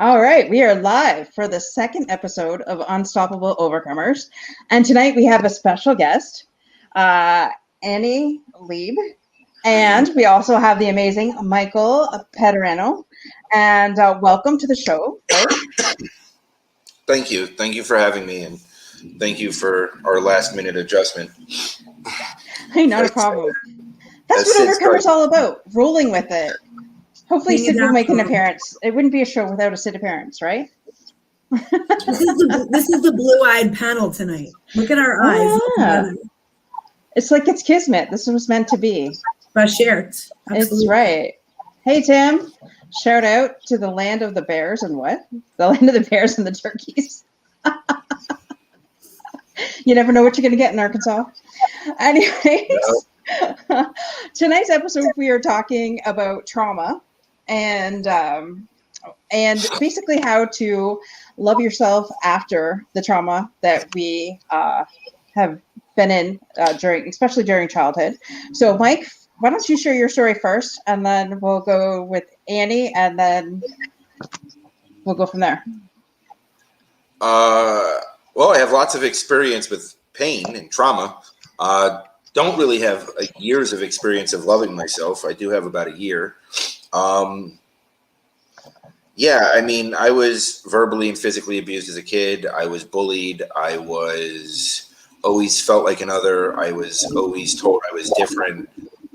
All right, we are live for the second episode of Unstoppable Overcomers. And tonight we have a special guest, uh, Annie Lieb. And we also have the amazing Michael Padurano. And welcome to the show, both. Thank you. Thank you for having me, and thank you for our last minute adjustment. Hey, not a problem. That's As what Sid Overcomer's started. all about, rolling with it. Hopefully, Being Sid will make an natural. appearance. It wouldn't be a show without a Sid appearance, right? This is the blue-eyed panel tonight. Look at our eyes. Oh, yeah. It's like it's kismet. This was meant to be. Bashert. It's right. Hey, Tim. Shout out to the land of the bears and what? The land of the bears and the turkeys. You never know what you're going to get in Arkansas. Anyways, tonight's episode we are talking about trauma and basically how to love yourself after the trauma that we have been in especially during childhood. So, Mike, why don't you share your story first, and then we'll go with Annie, and then we'll go from there. Well, I have lots of experience with pain and trauma. Don't really have years of experience of loving myself. I do have about a year. Yeah, I mean, I was verbally and physically abused as a kid. I was bullied. I was always felt like another. I was always told I was different.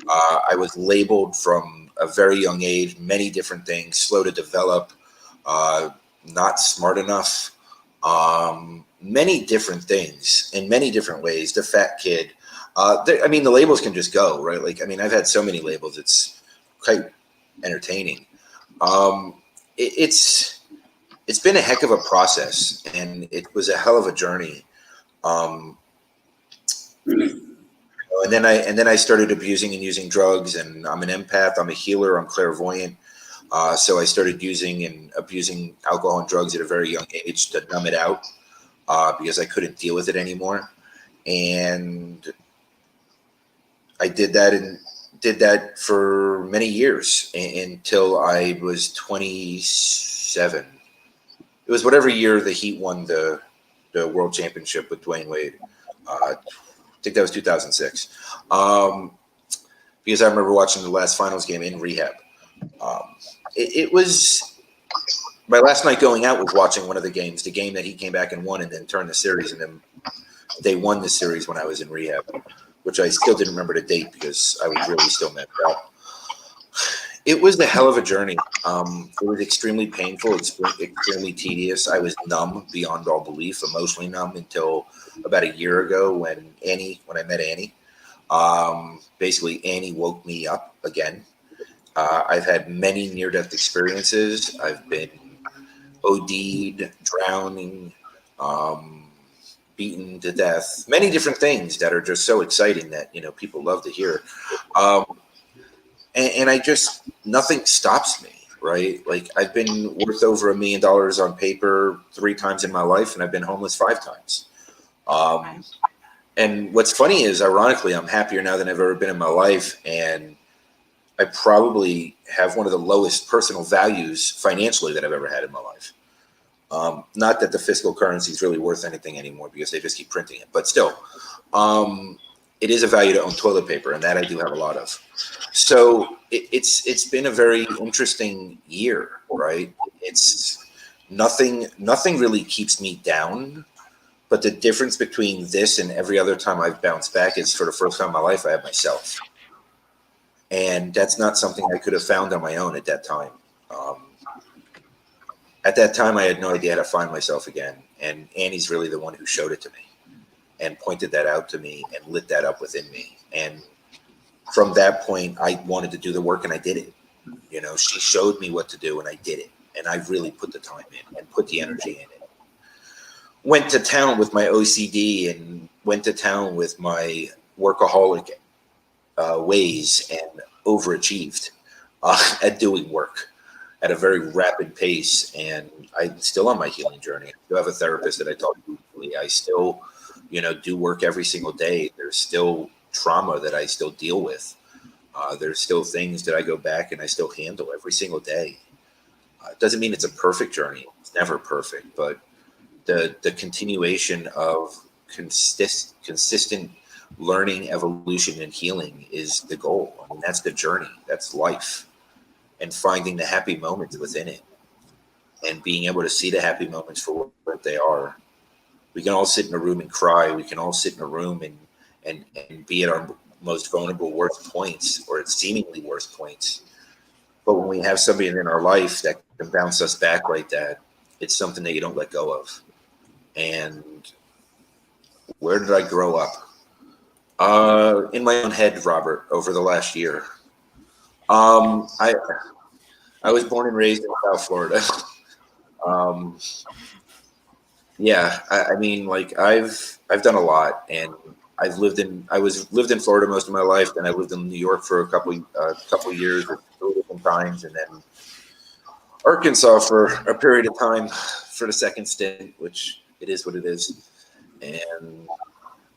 I was labeled from a very young age, many different things, slow to develop, not smart enough, many different things in many different ways. The fat kid. I mean, the labels can just go, right? Like, I mean, I've had so many labels. It's quite entertaining. It's been a heck of a process, and it was a hell of a journey. And then I started abusing and using drugs, and I'm an empath. I'm a healer. I'm clairvoyant. So I started using and abusing alcohol and drugs at a very young age to numb it out because I couldn't deal with it anymore. And I did that for many years until I was 27. It was whatever year the Heat won the world championship with Dwayne Wade. I think that was 2006. Because I remember watching the last finals game in rehab. It was my last night going out was watching one of the games, the game that he came back and won and then turned the series, and then they won the series when I was in rehab, which I still didn't remember the date because I was really still messed up. It was a hell of a journey. It was extremely painful, extremely tedious. I was numb beyond all belief, emotionally numb until about a year ago when I met Annie. Basically, Annie woke me up again. I've had many near-death experiences. I've been OD'd, drowning, beaten to death, many different things that are just so exciting that, people love to hear. And I just, nothing stops me, right? Like, I've been worth over $1 million on paper 3 times in my life, and I've been homeless 5 times. And what's funny is, ironically, I'm happier now than I've ever been in my life. And I probably have one of the lowest personal values financially that I've ever had in my life. Not that the fiscal currency is really worth anything anymore because they just keep printing it, but still, it is a value to own toilet paper, and that I do have a lot of. So it's been a very interesting year, right? It's nothing really keeps me down, but the difference between this and every other time I've bounced back is for the first time in my life I have myself. And that's not something I could have found on my own at that time. At that time, I had no idea how to find myself again. And Annie's really the one who showed it to me and pointed that out to me and lit that up within me. And from that point, I wanted to do the work, and I did it. She showed me what to do, and I did it. And I really put the time in and put the energy in it. Went to town with my OCD and went to town with my workaholic ways and overachieved at doing work at a very rapid pace. And I'm still on my healing journey. I still have a therapist that I talk to weekly. I still, do work every single day. There's still trauma that I still deal with. There's still things that I go back and I still handle every single day. It doesn't mean it's a perfect journey. It's never perfect, but the continuation of consistent learning, evolution, and healing is the goal. I mean, that's the journey. That's life, and finding the happy moments within it, and being able to see the happy moments for what they are. We can all sit in a room and cry. We can all sit in a room and be at our most vulnerable, worst points, or at seemingly worst points. But when we have somebody in our life that can bounce us back like that, it's something that you don't let go of. And where did I grow up? In my own head, Robert, over the last year. I was born and raised in South Florida. Yeah, I mean, like I've done a lot, and lived in Florida most of my life. Then I lived in New York for a couple years at 3 different times, and then Arkansas for a period of time for the second stint, which it is what it is. And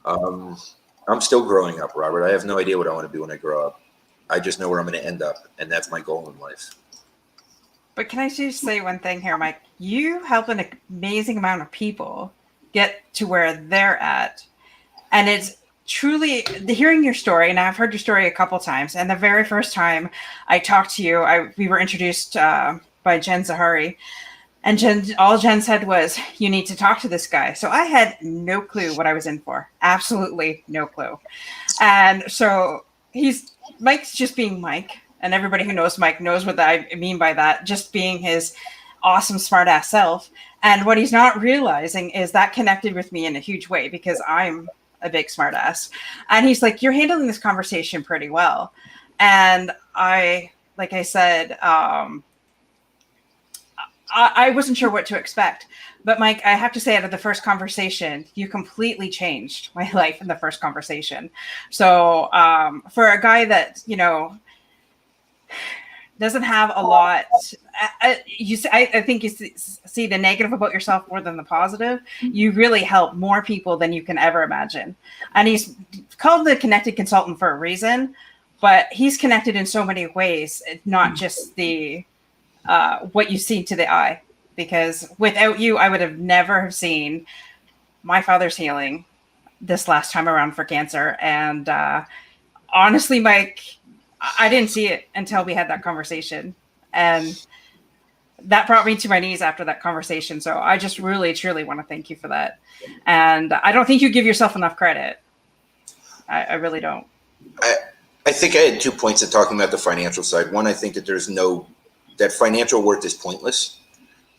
I'm still growing up, Robert. I have no idea what I want to be when I grow up. I just know where I'm going to end up, and that's my goal in life. But can I just say one thing here, Mike? You help an amazing amount of people get to where they're at. And it's truly hearing your story, and I've heard your story a couple times. And the very first time I talked to you, we were introduced by Jen Zahari. And all Jen said was, you need to talk to this guy. So I had no clue what I was in for. Absolutely no clue. And so Mike's just being Mike. And everybody who knows Mike knows what I mean by that, just being his awesome, smart-ass self. And what he's not realizing is that connected with me in a huge way, because I'm a big smart-ass. And he's like, you're handling this conversation pretty well. And like I said, I wasn't sure what to expect. But Mike, I have to say, out of the first conversation, you completely changed my life in the first conversation. So for a guy that, doesn't have a lot. I think you see the negative about yourself more than the positive. You really help more people than you can ever imagine. And he's called the Connected Consultant for a reason, but he's connected in so many ways, not just the what you see to the eye. Because without you, I would have never seen my father's healing this last time around for cancer. And honestly, Mike, I didn't see it until we had that conversation, and that brought me to my knees after that conversation. So I just really, truly want to thank you for that. And I don't think you give yourself enough credit. I really don't. I think I had 2 points of talking about the financial side. One, I think that that financial worth is pointless.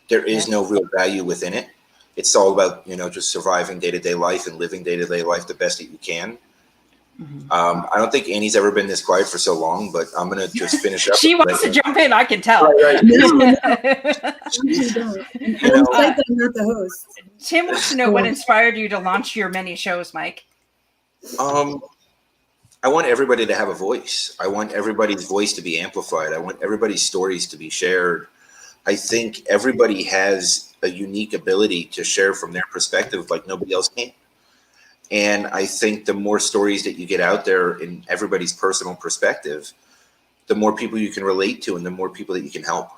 There is no real value within it. It's all about, just surviving day-to-day life and living day-to-day life the best that you can. Mm-hmm. I don't think Annie's ever been this quiet for so long, but I'm going to just finish up. She wants to jump in. I can tell. Right. No. I'm not the host. Tim wants to know what inspired you to launch your many shows, Mike. I want everybody to have a voice. I want everybody's voice to be amplified. I want everybody's stories to be shared. I think everybody has a unique ability to share from their perspective like nobody else can. And I think the more stories that you get out there in everybody's personal perspective, the more people you can relate to and the more people that you can help.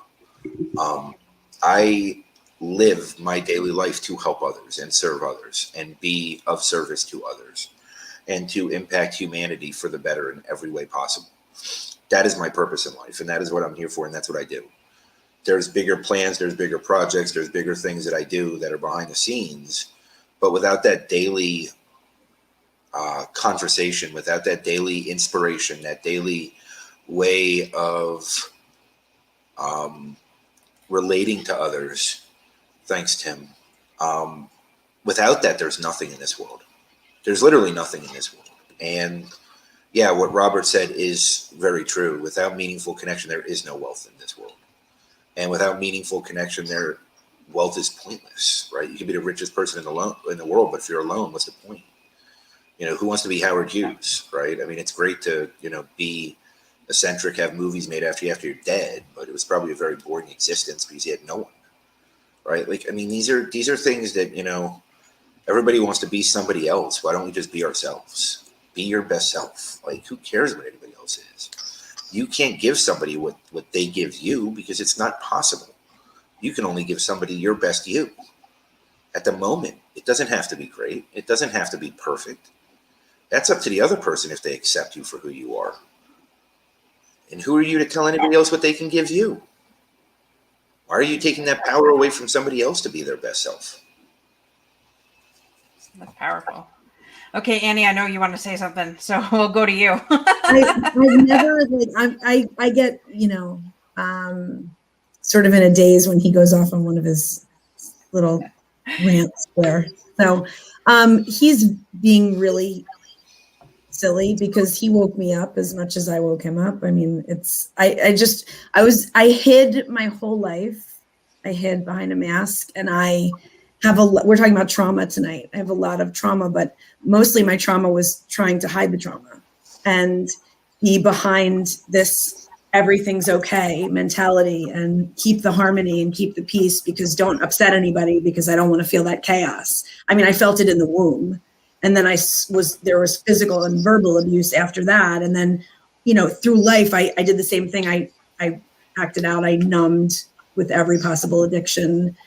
I live my daily life to help others and serve others and be of service to others and to impact humanity for the better in every way possible. That is my purpose in life, and that is what I'm here for, and that's what I do. There's bigger plans, there's bigger projects, there's bigger things that I do that are behind the scenes, but without that daily conversation, without that daily inspiration, that daily way of relating to others. Thanks, Tim. Without that, there's nothing in this world. There's literally nothing in this world. And yeah, what Robert said is very true. Without meaningful connection, there is no wealth in this world. And without meaningful connection, wealth is pointless, right? You can be the richest person in the world, but if you're alone, what's the point? Who wants to be Howard Hughes, right? I mean, it's great to, be eccentric, have movies made after you're dead, but it was probably a very boring existence because you had no one, right? Like, I mean, these are things that, everybody wants to be somebody else. Why don't we just be ourselves? Be your best self. Like, who cares what anybody else is? You can't give somebody what they give you because it's not possible. You can only give somebody your best you at the moment. It doesn't have to be great. It doesn't have to be perfect. That's up to the other person if they accept you for who you are. And who are you to tell anybody else what they can give you? Why are you taking that power away from somebody else to be their best self? That's powerful. Okay, Annie, I know you want to say something, so we'll go to you. I've never, like, I get, sort of in a daze when he goes off on one of his little rants there. So he's being really silly because he woke me up as much as I woke him up. I mean, I hid my whole life. I hid behind a mask, and we're talking about trauma tonight. I have a lot of trauma, but mostly my trauma was trying to hide the trauma and be behind this everything's okay mentality and keep the harmony and keep the peace because don't upset anybody because I don't want to feel that chaos. I mean, I felt it in the womb. And then there was physical and verbal abuse after that. And then, through life, I did the same thing. I acted out. I numbed with every possible addiction,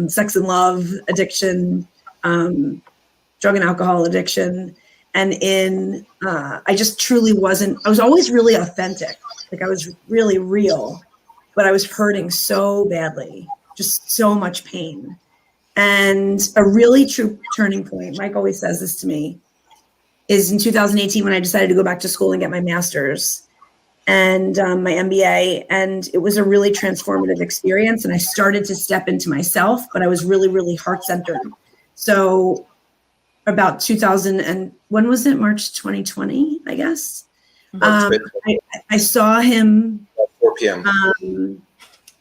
sex and love addiction, drug and alcohol addiction. And I just truly I was always really authentic. Like I was really real, but I was hurting so badly, just so much pain. And a really true turning point, Mike always says this to me, is in 2018 when I decided to go back to school and get my master's and my MBA. And it was a really transformative experience. And I started to step into myself, but I was really, really heart-centered. So about 2000 and when was it? March 2020, I guess. I saw him 4 p.m.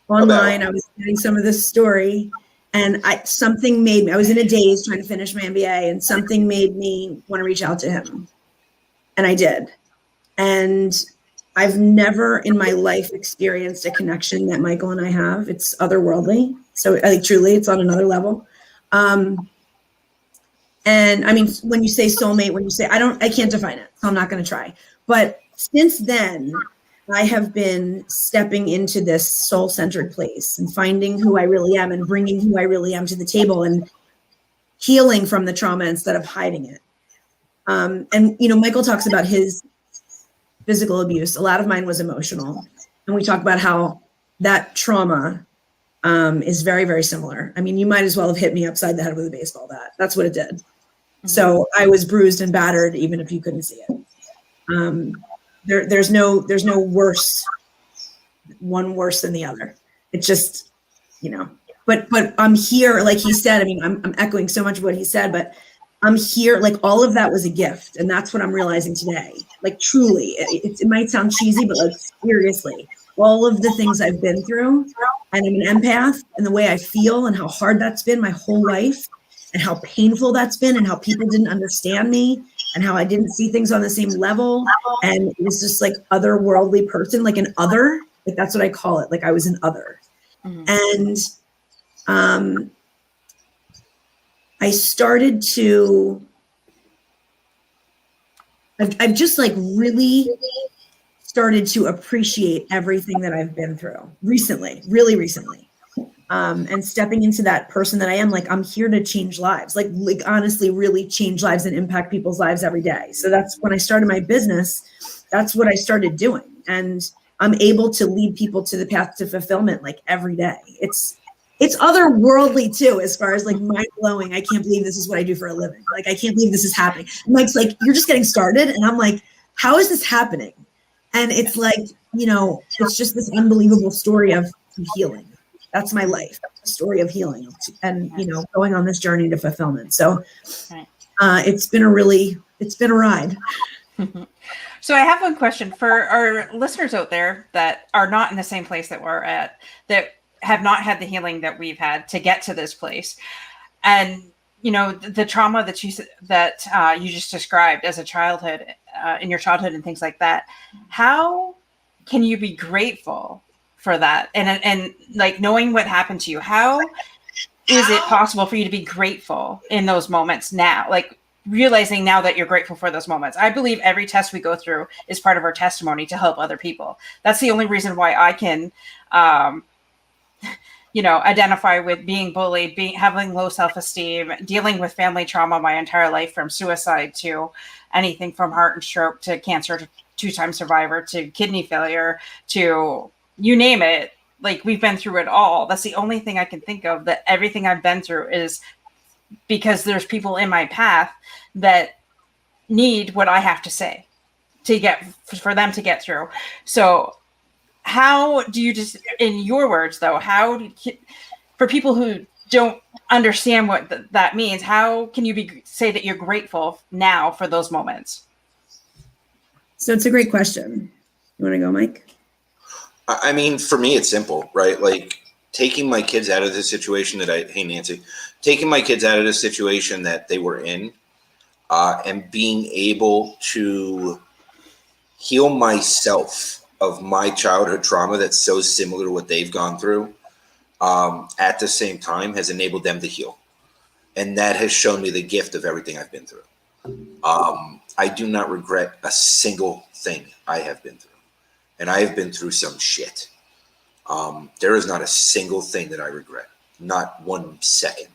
Online. I was getting some of this story. And something made me, I was in a daze trying to finish my MBA, and something made me want to reach out to him. And I did. And I've never in my life experienced a connection that Michael and I have. It's otherworldly. So truly, it's on another level. And I mean, when you say soulmate, I can't define it. So I'm not going to try. But since then, I have been stepping into this soul-centered place and finding who I really am and bringing who I really am to the table and healing from the trauma instead of hiding it. And, Michael talks about his physical abuse. A lot of mine was emotional. And we talk about how that trauma is very, very similar. I mean, you might as well have hit me upside the head with a baseball bat. That's what it did. Mm-hmm. So I was bruised and battered, even if you couldn't see it. There's no one worse than the other. It's just, but I'm here, like he said, I mean, I'm echoing so much of what he said, but I'm here, like all of that was a gift. And that's what I'm realizing today. Like truly, it might sound cheesy, but like seriously, all of the things I've been through, and I'm an empath, and the way I feel and how hard that's been my whole life and how painful that's been and how people didn't understand me and how I didn't see things on the same level. And it was just like otherworldly person, like an other, like that's what I call it. Like I was an other. Mm-hmm. And I started to, I've just like really started to appreciate everything that I've been through recently, really recently. And stepping into that person that I am, like, I'm here to change lives, like honestly, really change lives and impact people's lives every day. So that's when I started my business. That's what I started doing. And I'm able to lead people to the path to fulfillment, like every day. It's otherworldly too, as far as like mind blowing. I can't believe this is what I do for a living. Like, I can't believe this is happening. And Mike's like, you're just getting started. And I'm like, how is this happening? And it's like, it's just this unbelievable story of healing. That's my life, a story of healing and, going on this journey to fulfillment. So it's been a ride. So I have one question for our listeners out there that are not in the same place that we're at, that have not had the healing that we've had to get to this place. And, the trauma that you just described as a childhood, in your childhood and things like that. How can you be grateful for that? And like knowing what happened to you, how is it possible for you to be grateful in those moments now? Like realizing now that you're grateful for those moments. I believe every test we go through is part of our testimony to help other people. That's the only reason why I can identify with being bullied, having low self-esteem, dealing with family trauma my entire life, from suicide to anything from heart and stroke to cancer to two-time survivor to kidney failure to you name it. Like, we've been through it all. That's the only thing I can think of, that everything I've been through is because there's people in my path that need what I have to say for them to get through. So how do you, just in your words though, for people who don't understand what that means, how can you say that you're grateful now for those moments? So it's a great question. You want to go, Mike? I mean, for me, it's simple, right? Like, taking my kids out of the situation taking my kids out of the situation that they were in, and being able to heal myself of my childhood trauma that's so similar to what they've gone through, at the same time, has enabled them to heal. And that has shown me the gift of everything I've been through. I do not regret a single thing I have been through. And I have been through some shit. There is not a single thing that I regret. Not 1 second.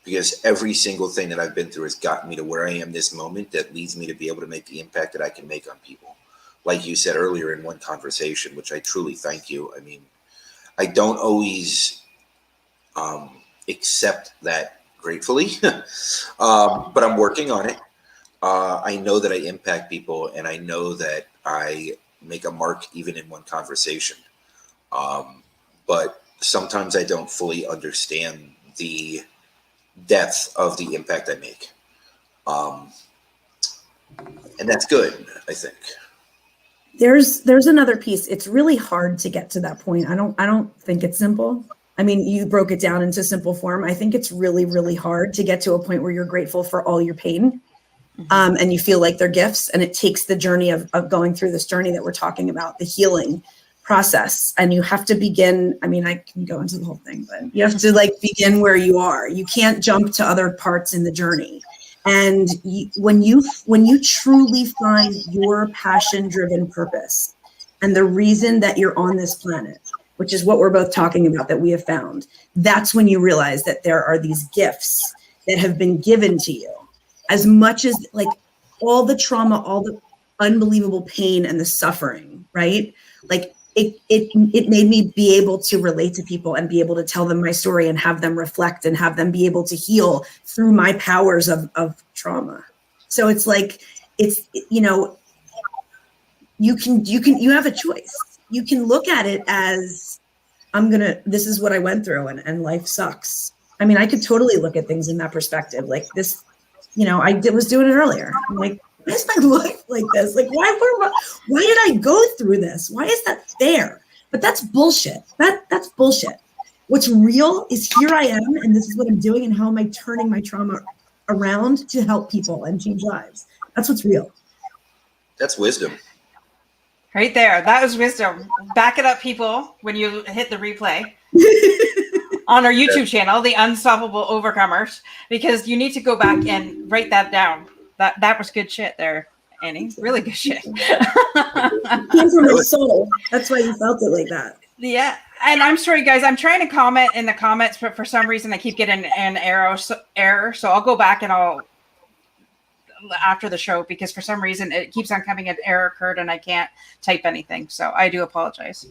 Because every single thing that I've been through has gotten me to where I am this moment, that leads me to be able to make the impact that I can make on people. Like you said earlier in one conversation, which I truly thank you. I mean, I don't always accept that gratefully, but I'm working on it. I know that I impact people, and I know that I make a mark even in one conversation. But sometimes I don't fully understand the depth of the impact I make. And that's good, I think. There's another piece. It's really hard to get to that point. I don't think it's simple. I mean, you broke it down into simple form. I think it's really, really hard to get to a point where you're grateful for all your pain. And you feel like they're gifts, and it takes the journey of going through this journey that we're talking about, the healing process. And you have to begin, I mean, I can go into the whole thing, but you have to begin where you are. You can't jump to other parts in the journey. And when you truly find your passion-driven purpose and the reason that you're on this planet, which is what we're both talking about, that we have found, that's when you realize that there are these gifts that have been given to you. As much as all the trauma, all the unbelievable pain and the suffering, right? It made me be able to relate to people and be able to tell them my story and have them reflect and have them be able to heal through my powers of trauma. So it's you have a choice. You can look at it as, this is what I went through and life sucks. I mean, I could totally look at things in that perspective. Like this, I was doing it earlier. I'm like, why is my life like this? Like, why did I go through this? Why is that fair? But that's bullshit. That's bullshit. What's real is here I am, and this is what I'm doing, and how am I turning my trauma around to help people and change lives? That's what's real. That's wisdom. Right there. That was wisdom. Back it up, people, when you hit the replay. On our YouTube channel, The Unstoppable Overcomers, because you need to go back and write that down. That was good shit there, Annie. Really good shit. It came from my soul. That's why you felt it like that. Yeah. And I'm sorry, guys. I'm trying to comment in the comments, but for some reason I keep getting an error. So I'll go back and after the show, because for some reason it keeps on coming, an error occurred and I can't type anything. So I do apologize.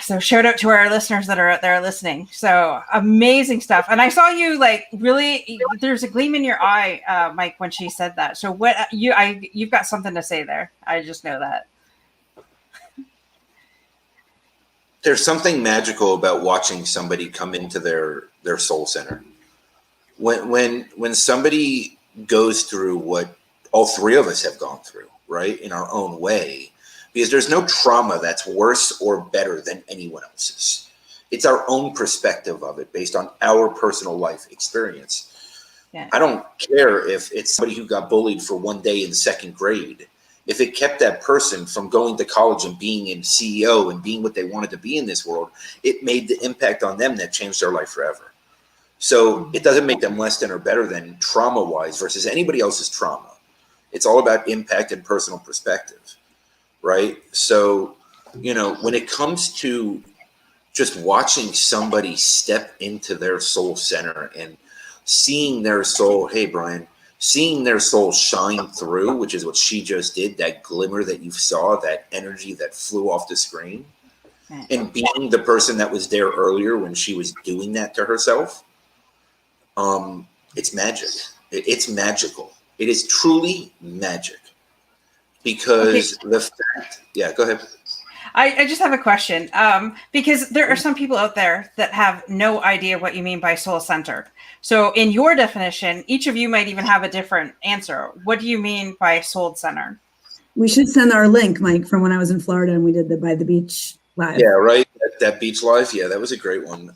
So shout out to our listeners that are out there listening. So amazing stuff. And I saw you really, there's a gleam in your eye, Mike, when she said that. So you've got something to say there. I just know that. There's something magical about watching somebody come into their soul center. When somebody goes through what all three of us have gone through, right, in our own way, because there's no trauma that's worse or better than anyone else's. It's our own perspective of it based on our personal life experience. Yeah. I don't care if it's somebody who got bullied for one day in second grade. If it kept that person from going to college and being a CEO and being what they wanted to be in this world, it made the impact on them that changed their life forever. So it doesn't make them less than or better than trauma-wise versus anybody else's trauma. It's all about impact and personal perspective. Right. So, when it comes to just watching somebody step into their soul center and seeing their soul, hey, Brian, seeing their soul shine through, which is what she just did, that glimmer that you saw, that energy that flew off the screen, and being the person that was there earlier when she was doing that to herself, it's magic. It's magical. It is truly magic. Because the fact, yeah, go ahead. I just have a question, because there are some people out there that have no idea what you mean by soul-centered. So in your definition, each of you might even have a different answer. What do you mean by soul-centered? We should send our link, Mike, from when I was in Florida and we did the By the Beach live. Yeah, right. That beach live. Yeah, that was a great one.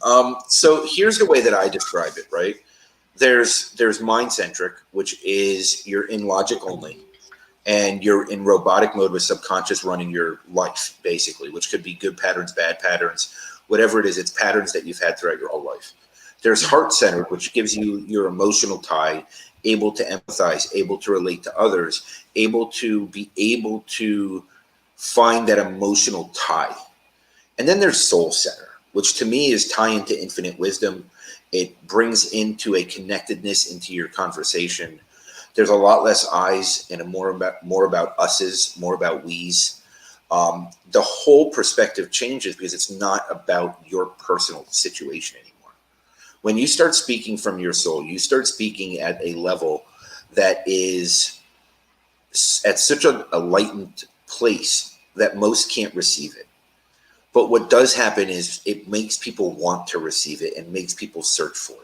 So here's the way that I describe it, right? There's mind-centric, which is you're in logic only. And you're in robotic mode with subconscious running your life, basically, which could be good patterns, bad patterns, whatever it is. It's patterns that you've had throughout your whole life. There's heart-centered, which gives you your emotional tie, able to empathize, able to relate to others, able to find that emotional tie. And then there's soul-centered, which to me is tie into infinite wisdom. It brings into a connectedness into your conversation. There's a lot less I's and more about us's, more about we's. The whole perspective changes because it's not about your personal situation anymore. When you start speaking from your soul, you start speaking at a level that is at such a lightened place that most can't receive it. But what does happen is it makes people want to receive it and makes people search for it.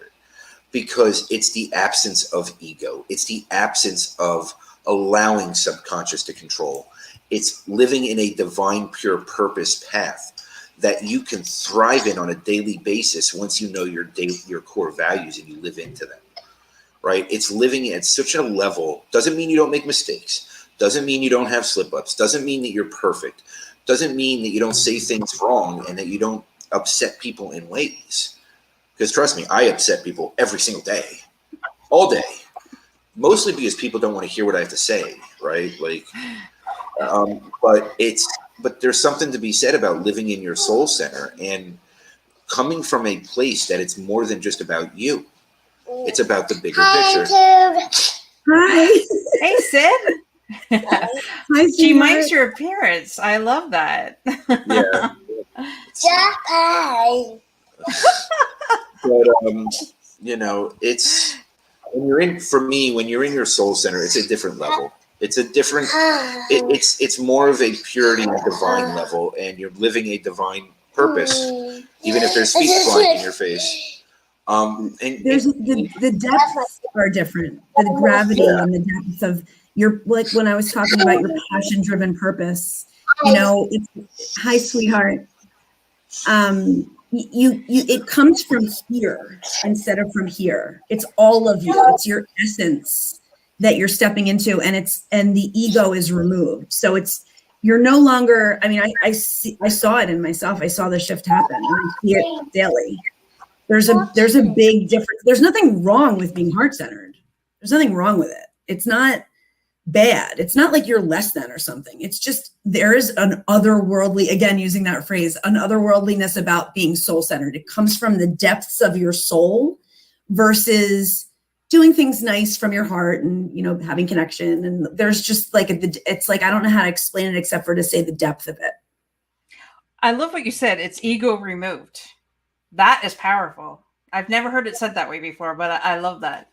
Because it's the absence of ego. It's the absence of allowing subconscious to control. It's living in a divine, pure purpose path that you can thrive in on a daily basis once you know your core values and you live into them, right? It's living at such a level. Doesn't mean you don't make mistakes. Doesn't mean you don't have slip-ups. Doesn't mean that you're perfect. Doesn't mean that you don't say things wrong and that you don't upset people in ways. Because trust me, I upset people every single day, all day, mostly because people don't want to hear what I have to say, right? Like, but there's something to be said about living in your soul center and coming from a place that it's more than just about you. It's about the bigger picture. Hi. Hey, Sid. Hi, She makes your appearance. I love that. Yeah. But it's when you're in your soul center, it's a different level. It's a different. It's more of a purity and divine level, and you're living a divine purpose, even if there's speech flying in your face. And there's the depths are different. The gravity and the depths of your, like when I was talking about your passion-driven purpose. It's hi, sweetheart. It comes from here instead of from here. It's all of you. It's your essence that you're stepping into, and the ego is removed. So you're no longer. I mean, I saw it in myself. I saw the shift happen, and I see it daily. There's a big difference. There's nothing wrong with being heart-centered. There's nothing wrong with it. It's not bad. It's not like you're less than or something. It's just there is an otherworldly, again, using that phrase, an otherworldliness about being soul-centered. It comes from the depths of your soul versus doing things nice from your heart and, having connection. And there's just like, it's like, I don't know how to explain it except for to say the depth of it. I love what you said. It's ego removed. That is powerful. I've never heard it said that way before, but I love that.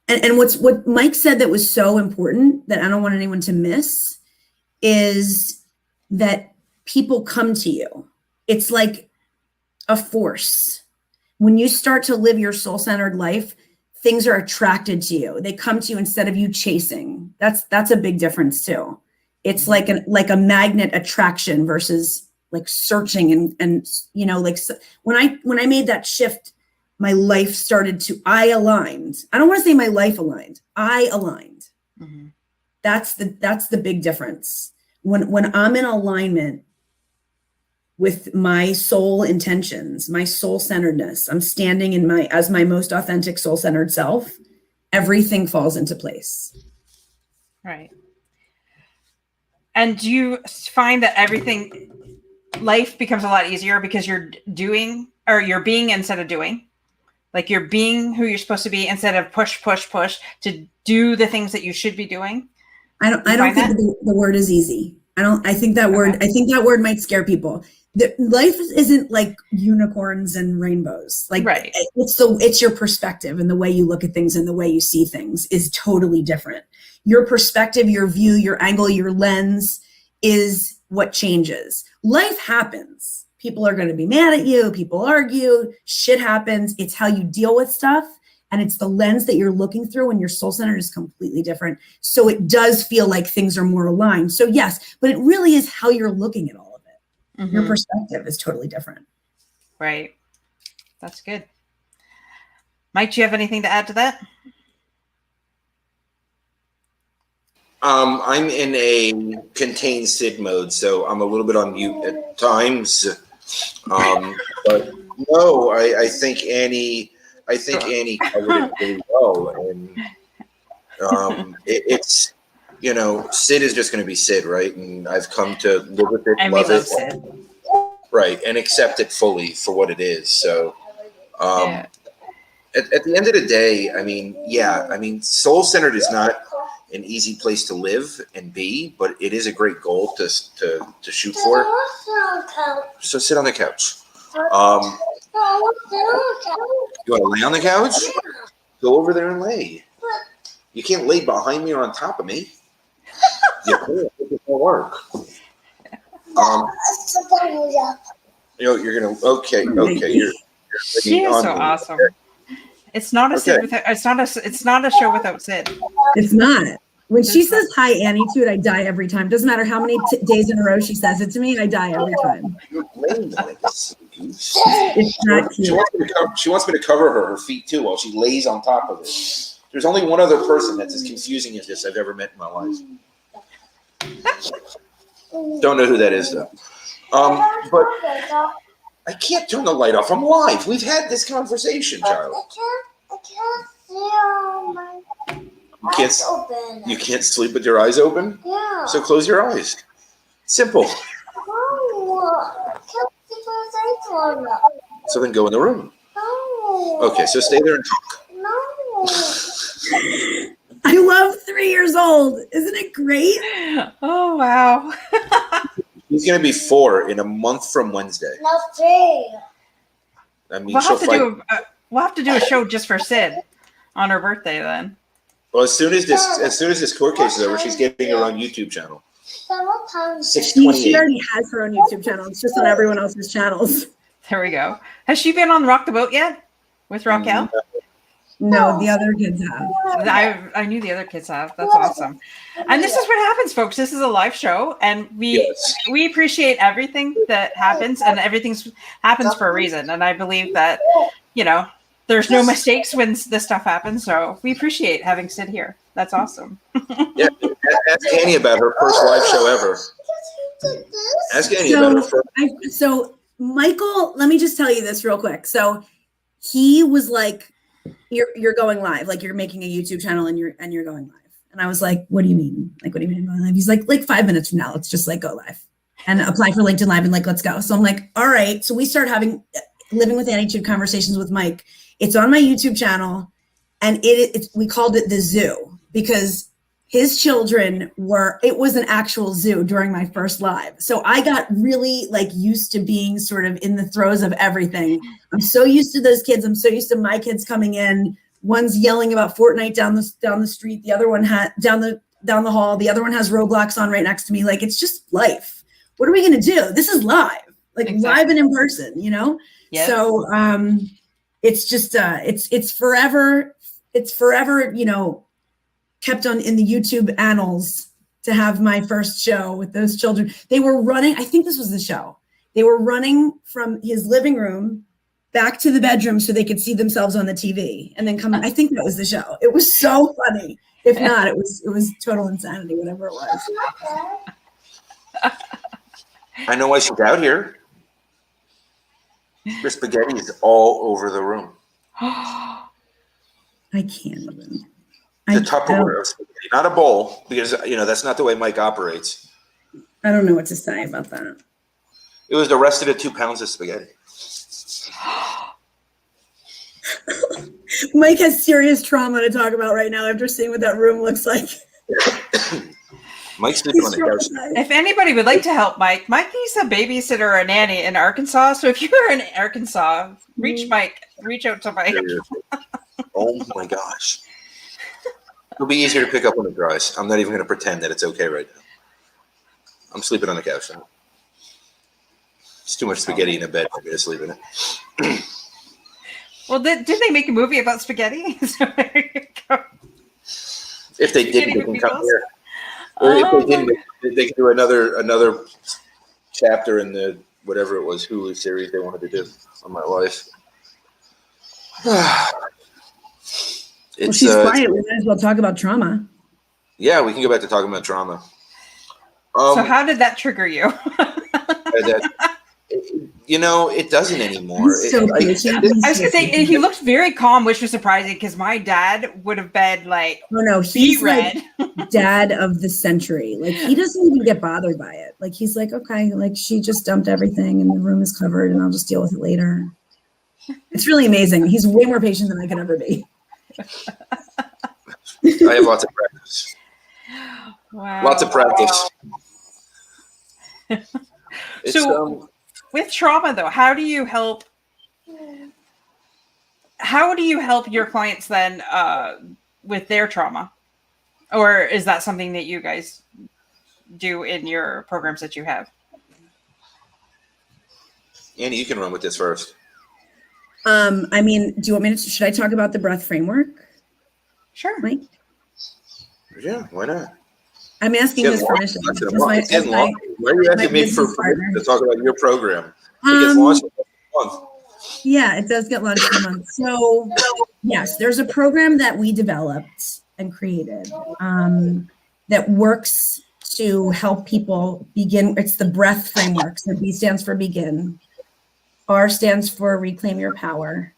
And what Mike said that was so important that I don't want anyone to miss is that people come to you. It's like a force. When you start to live your soul-centered life, things are attracted to you. They come to you instead of you chasing. That's a big difference too. It's like a magnet attraction versus like searching and like when I made that shift, my life started to, I aligned. I don't want to say my life aligned. I aligned. Mm-hmm. That's the big difference. When I'm in alignment with my soul intentions, my soul centeredness, I'm standing as my most authentic soul centered self, everything falls into place. Right. And do you find that everything life becomes a lot easier because you're doing, or you're being instead of doing. Like you're being who you're supposed to be instead of push to do the things that you should be doing. I don't think the word is easy. I think that word might scare people. Life isn't like unicorns and rainbows. Like right. It's your perspective, and the way you look at things and the way you see things is totally different. Your perspective, your view, your angle, your lens is what changes. Life happens. People are going to be mad at you. People argue. Shit happens. It's how you deal with stuff. And it's the lens that you're looking through, and your soul center is completely different. So it does feel like things are more aligned. So yes, but it really is how you're looking at all of it. Mm-hmm. Your perspective is totally different. Right. That's good. Mike, do you have anything to add to that? I'm in a contained Sid mode, so I'm a little bit on mute at times. But no, I think Annie covered it really well, and it's Sid is just going to be Sid, right? And I've come to live with it, love it, Sid. Right, and accept it fully for what it is. So, at the end of the day, soul centered is not an easy place to live and be, but it is a great goal to shoot for. So sit on the couch. You want to lay on the couch? Go over there and lay. You can't lay behind me or on top of me. You can't. It won't work. You're gonna. Okay. You're she is so awesome. It's not a Sid without. It's not a show without Sid. It's not. When she says hi, Annie, to it, I die every time. Doesn't matter how many days in a row she says it to me, I die every time. It's not cute. She wants me to cover her feet too while she lays on top of it. There's only one other person that's as confusing as this I've ever met in my life. Don't know who that is though. But I can't turn the light off. I'm live. We've had this conversation, child. I can't see my eyes open. You can't sleep with your eyes open? Yeah. So close your eyes. Simple. No, I can't see my eyes open. So then go in the room. No. Okay, so stay there and talk. No. I love 3 years old. Isn't it great? Oh, wow. He's going to be 4 in a month from Wednesday. No, 3. I mean, We'll have to do a show just for Sid on her birthday then. Well, as soon as this court case is over, she's getting her own YouTube channel. She already has her own YouTube channel. It's just on everyone else's channels. There we go. Has she been on Rock the Boat yet with Raquel? No, the other kids have. I knew the other kids have. That's awesome. And this is what happens, folks. This is a live show, and we appreciate everything that happens, and everything happens for a reason. And I believe that, there's no mistakes when this stuff happens. So we appreciate having Sid here. That's awesome. Yeah, ask Annie about her first live show ever. Ask Annie about her first. So Michael, let me just tell you this real quick. So he was like, "You're going live, like you're making a YouTube channel and you're going live." And I was like, "What do you mean? Like, what do you mean going live?" He's like 5 minutes from now, let's just like go live and apply for LinkedIn Live and like let's go. So I'm like, all right. So we start having Living with Attitude conversations with Mike. It's on my YouTube channel, and we called it the zoo because his children it was an actual zoo during my first live. So I got really like used to being sort of in the throes of everything. I'm so used to those kids. I'm so used to my kids coming in. One's yelling about Fortnite down the street. The other one down the hall. The other one has Roblox on right next to me. Like, it's just life. What are we going to do? This is live, like live and in person, Yes. So it's just it's forever, kept on in the YouTube annals to have my first show with those children. They were running, I think this was the show. They were running from his living room back to the bedroom so they could see themselves on the TV and then come. I think that was the show. It was so funny. If not, it was total insanity, whatever it was. I know why she's out here. Your spaghetti is all over the room. I can't even. The Tupperware of spaghetti, not a bowl, because that's not the way Mike operates. I don't know what to say about that. It was the rest of the 2 pounds of spaghetti. Mike has serious trauma to talk about right now after seeing what that room looks like. Mike's sleeping on the couch. If anybody would like to help Mike needs a babysitter or a nanny in Arkansas. So if you're in Arkansas, reach out to Mike. Oh my gosh. It'll be easier to pick up when it dries. I'm not even going to pretend that it's okay right now. I'm sleeping on the couch now. It's too much spaghetti in a bed for me to sleep in it. Well, did they make a movie about spaghetti? So there you go. If they didn't, they can come here. Or if they didn't, they can do another chapter in the whatever it was Hulu series they wanted to do on my life. Well, she's quiet. We might as well talk about trauma. Yeah, we can go back to talking about trauma. So how did that trigger you? It doesn't anymore. So I was going to say, he looked very calm, which was surprising because my dad would have been like, oh no, he's like dad of the century. Like he doesn't even get bothered by it. Like he's like, okay, like she just dumped everything and the room is covered and I'll just deal with it later. It's really amazing. He's way more patient than I could ever be. I have lots of practice. Wow. Lots of practice. So with trauma though, how do you help your clients then with their trauma? Or is that something that you guys do in your programs that you have? Annie, you can run with this first. I mean, do you want me to, should I talk about the breath framework? Sure. Mike? Yeah, why not? I'm asking his permission. Why are you asking me for permission to talk about your program? It gets launched in a month. Yeah, it does get launched in a month. So yes, there's a program that we developed and created that works to help people begin. It's the breath framework. So B stands for begin. R stands for reclaim your power.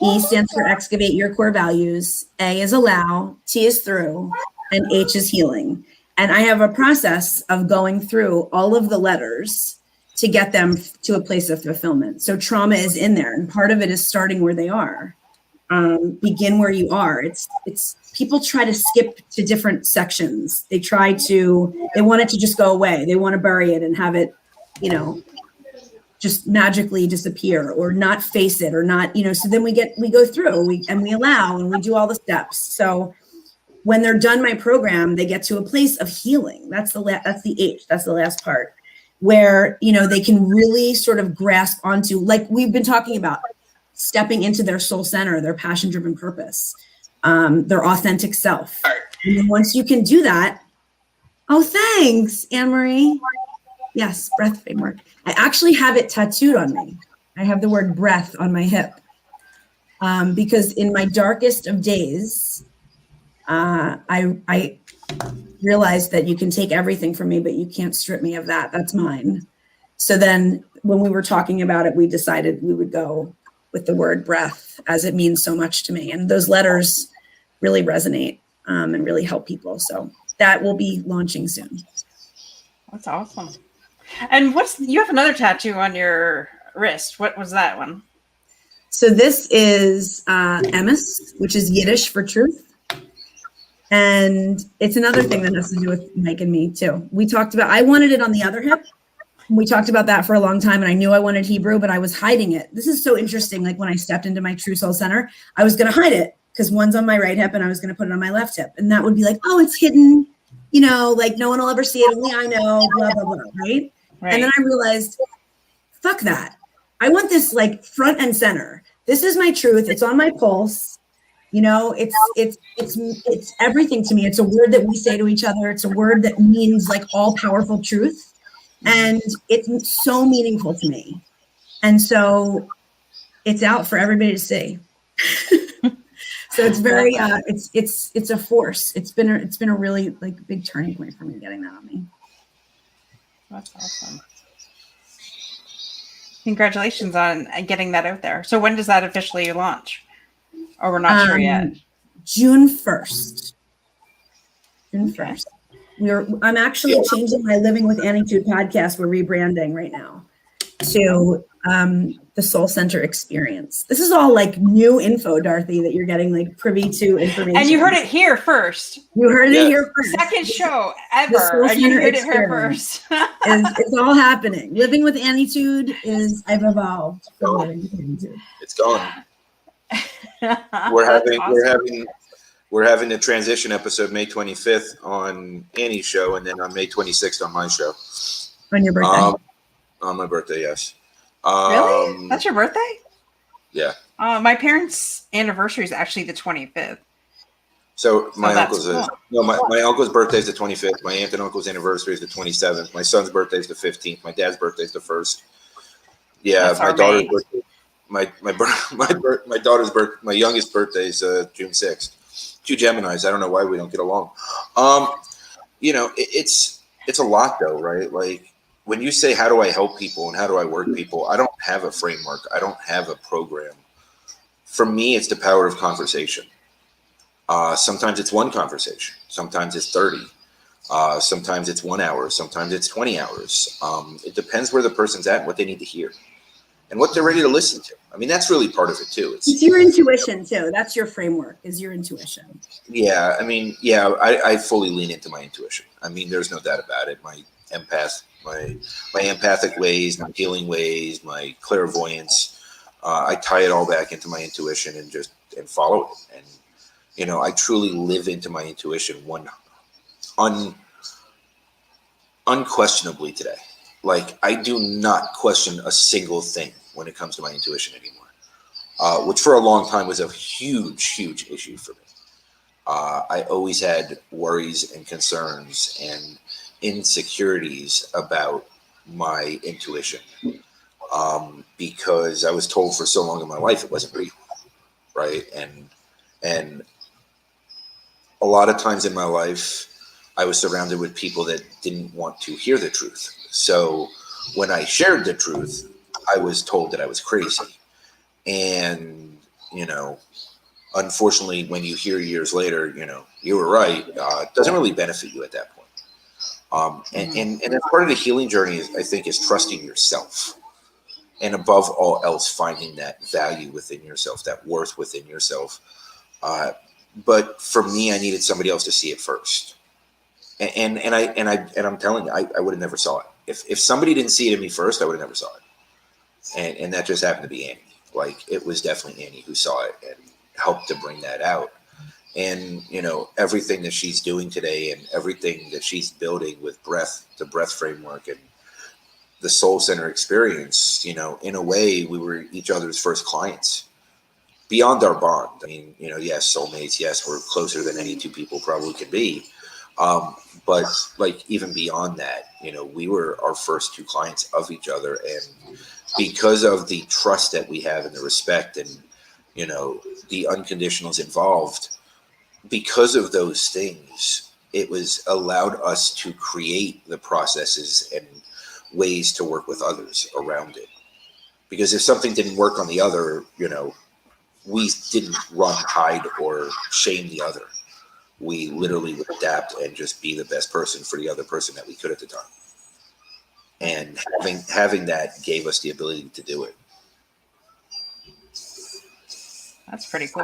E stands for excavate your core values. A is allow. T is through. And H is healing. And I have a process of going through all of the letters to get them to a place of fulfillment. So trauma is in there. And part of it is starting where they are. Begin where you are. It's people try to skip to different sections. They want it to just go away. They want to bury it and have it, just magically disappear or not face it or not, so then we go through, we allow and we do all the steps. So when they're done my program, they get to a place of healing. That's the H, that's the last part, where, they can really sort of grasp onto, like we've been talking about, stepping into their soul center, their passion-driven purpose, their authentic self. And then once you can do that, oh, thanks, Anne-Marie. Yes, breath framework. I actually have it tattooed on me. I have the word breath on my hip because in my darkest of days, I realized that you can take everything from me, but you can't strip me of that. That's mine. So then when we were talking about it, we decided we would go with the word breath as it means so much to me. And those letters really resonate and really help people. So that will be launching soon. That's awesome. And you have another tattoo on your wrist. What was that one? So this is Emes, which is Yiddish for truth. And it's another thing that has to do with Mike and me too. I wanted it on the other hip. We talked about that for a long time and I knew I wanted Hebrew, but I was hiding it. This is so interesting. Like when I stepped into my True Soul Center, I was going to hide it because one's on my right hip and I was going to put it on my left hip. And that would be like, oh, it's hidden, like no one will ever see it. Only I know, blah, blah, blah, right? And then I realized, fuck that. I want this like front and center. This is my truth. It's on my pulse. It's everything to me. It's a word that we say to each other. It's a word that means like all powerful truth. And it's so meaningful to me. And so it's out for everybody to see. So it's very, it's a force. It's been a really like big turning point for me getting that on me. That's awesome. Congratulations on getting that out there. So when does that officially launch? Or we're not sure yet? June 1st. June 1st. I'm actually changing my Living with Attitude podcast. We're rebranding right now. to the Soul Center experience. This is all like new info, Dorothy, that you're getting like privy to information. And you heard it here first. You heard it here first. Second show The ever, Soul and you Center heard it here experience first. it's all happening. Living with Anitude is, I've evolved from living with Anitude. It's going. We're having a transition episode May 25th on Annie's show, and then on May 26th on my show. On your birthday? On my birthday, yes. Really? That's your birthday? Yeah. My parents' anniversary is actually the 25th. So my uncle's cool. my uncle's birthday is the 25th. My aunt and uncle's anniversary is the 27th. My son's birthday is the 15th. My dad's birthday is the 1st. Yeah, That's my our daughter's May. birthday. My daughter's birth. My youngest birthday is June 6th. Two Geminis. I don't know why we don't get along. It's a lot though, right? Like when you say how do I help people and how do I work people, I don't have a framework. I don't have a program. For me, it's the power of conversation. Sometimes it's one conversation. Sometimes it's 30. Sometimes it's 1 hour. Sometimes it's 20 hours. It depends where the person's at and what they need to hear and what they're ready to listen to. I mean, that's really part of it too. It's your intuition too. That's your framework, is your intuition. Yeah. I mean, yeah, I fully lean into my intuition. I mean, there's no doubt about it. My empathic ways, my healing ways, my clairvoyance, I tie it all back into my intuition and follow it. And, I truly live into my intuition unquestionably today. Like I do not question a single thing when it comes to my intuition anymore, which for a long time was a huge, huge issue for me. I always had worries and concerns and insecurities about my intuition because I was told for so long in my life it wasn't real, right? And a lot of times in my life, I was surrounded with people that didn't want to hear the truth. So when I shared the truth, I was told that I was crazy. And, unfortunately, when you hear years later, you were right, it doesn't really benefit you at that point. And that's part of the healing journey, I think, is trusting yourself. And above all else, finding that value within yourself, that worth within yourself. But for me, I needed somebody else to see it first. And I'm telling you, I would have never saw it. If somebody didn't see it in me first, I would have never saw it. And that just happened to be Annie. Like it was definitely Annie who saw it and helped to bring that out. And, everything that she's doing today and everything that she's building with the breath framework and the Soul Center experience, in a way we were each other's first clients beyond our bond. I mean, yes, soulmates. Yes, we're closer than any two people probably could be. But like even beyond that, we were our first two clients of each other. And because of the trust that we have and the respect and, the unconditionals involved, because of those things, it was allowed us to create the processes and ways to work with others around it. Because if something didn't work on the other, we didn't run, hide, or shame the other. We literally would adapt and just be the best person for the other person that we could at the time. And having that gave us the ability to do it. That's pretty cool.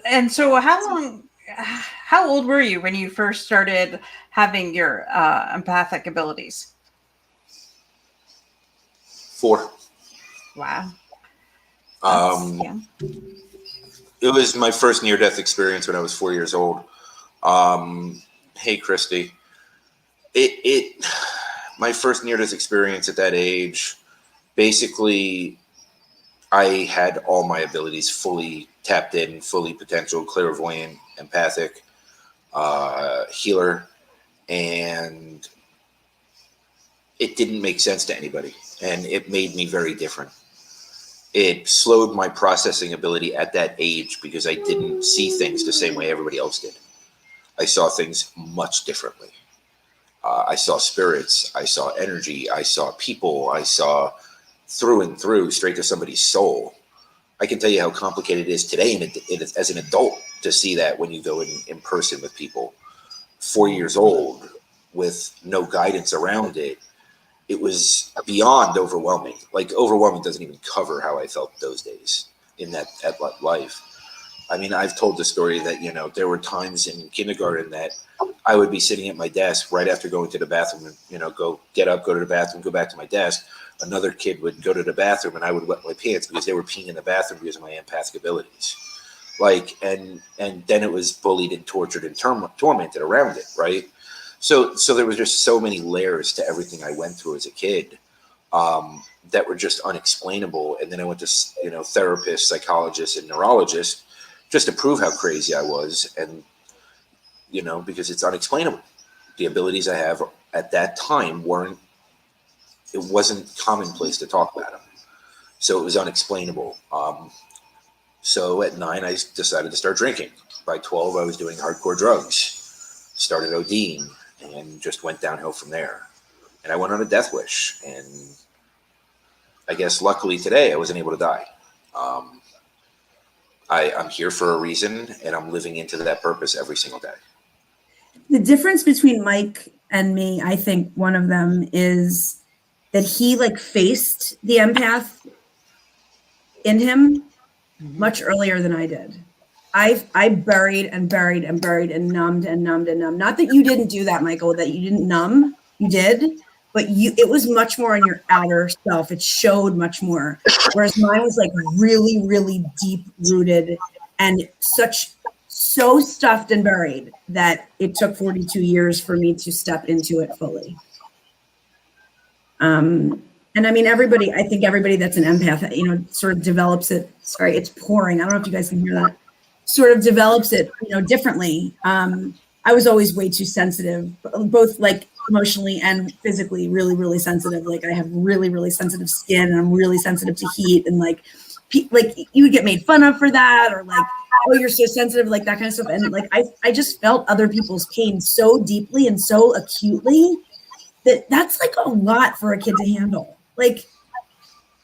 And so how old were you when you first started having your empathic abilities? 4. Wow. Yeah. It was my first near-death experience when I was 4 years old. Hey, Christy. My first near-death experience at that age, basically, I had all my abilities fully tapped in, fully potential, clairvoyant, empathic, healer, and it didn't make sense to anybody, and it made me very different. It slowed my processing ability at that age because I didn't see things the same way everybody else did. I saw things much differently. I saw spirits. I saw energy. I saw people. I saw through and through, straight to somebody's soul. I can tell you how complicated it is today as an adult to see that when you go in person with people. 4 years old with no guidance around it. it was beyond overwhelming. Like, overwhelming doesn't even cover how I felt those days in that life. I mean, I've told the story that, you know, there were times in kindergarten that I would be sitting at my desk right after going to the bathroom and, you know, get up, go to the bathroom, go back to my desk. Another kid would go to the bathroom and I would wet my pants because they were peeing in the bathroom because of my empathic abilities. Like, and then it was bullied and tortured and tormented around it, right? So there was just so many layers to everything I went through as a kid that were just unexplainable. And then I went to, you know, therapists, psychologists, and neurologists just to prove how crazy I was. And, you know, because it's unexplainable. The abilities I have at that time it wasn't commonplace to talk about them. So it was unexplainable. So at 9, I decided to start drinking. By 12, I was doing hardcore drugs, started ODing, and just went downhill from there. And I went on a death wish. And I guess luckily today I wasn't able to die. I'm here for a reason, and I'm living into that purpose every single day. The difference between Mike and me, I think one of them is that he like faced the empath in him much earlier than I did. I buried and buried and buried and numbed and numbed and numbed. Not that you didn't do that, Michael, that you didn't numb, you did, but it was much more in your outer self. It showed much more. Whereas mine was like really, really deep rooted and so stuffed and buried that it took 42 years for me to step into it fully. And I mean, I think everybody that's an empath, you know, sort of develops it. Sorry, it's pouring. I don't know if you guys can hear that. Sort of develops it, you know, differently. I was always way too sensitive, both like emotionally and physically, really, really sensitive. Like I have really, really sensitive skin and I'm really sensitive to heat. And like you would get made fun of for that, or like, oh, you're so sensitive, like that kind of stuff. And like, I just felt other people's pain so deeply and so acutely that's like a lot for a kid to handle. Like,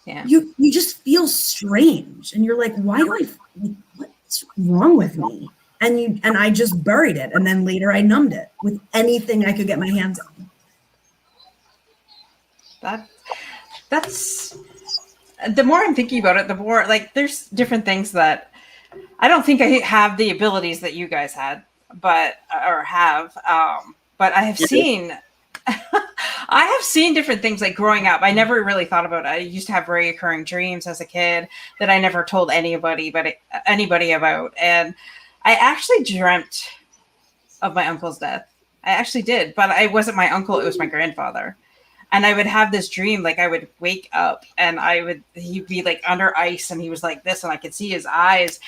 yeah, you just feel strange, and you're like, why do what's wrong with me? And I just buried it, and then later I numbed it with anything I could get my hands on. That's the more I'm thinking about it, the more like there's different things that I don't think I have the abilities that you guys had, but I have seen. I have seen different things like growing up. I never really thought about it. I used to have recurring dreams as a kid that I never told anybody about. And I actually dreamt of my uncle's death. I actually did, but it wasn't my uncle. It was my grandfather. And I would have this dream, like I would wake up and he'd be like under ice and he was like this and I could see his eyes.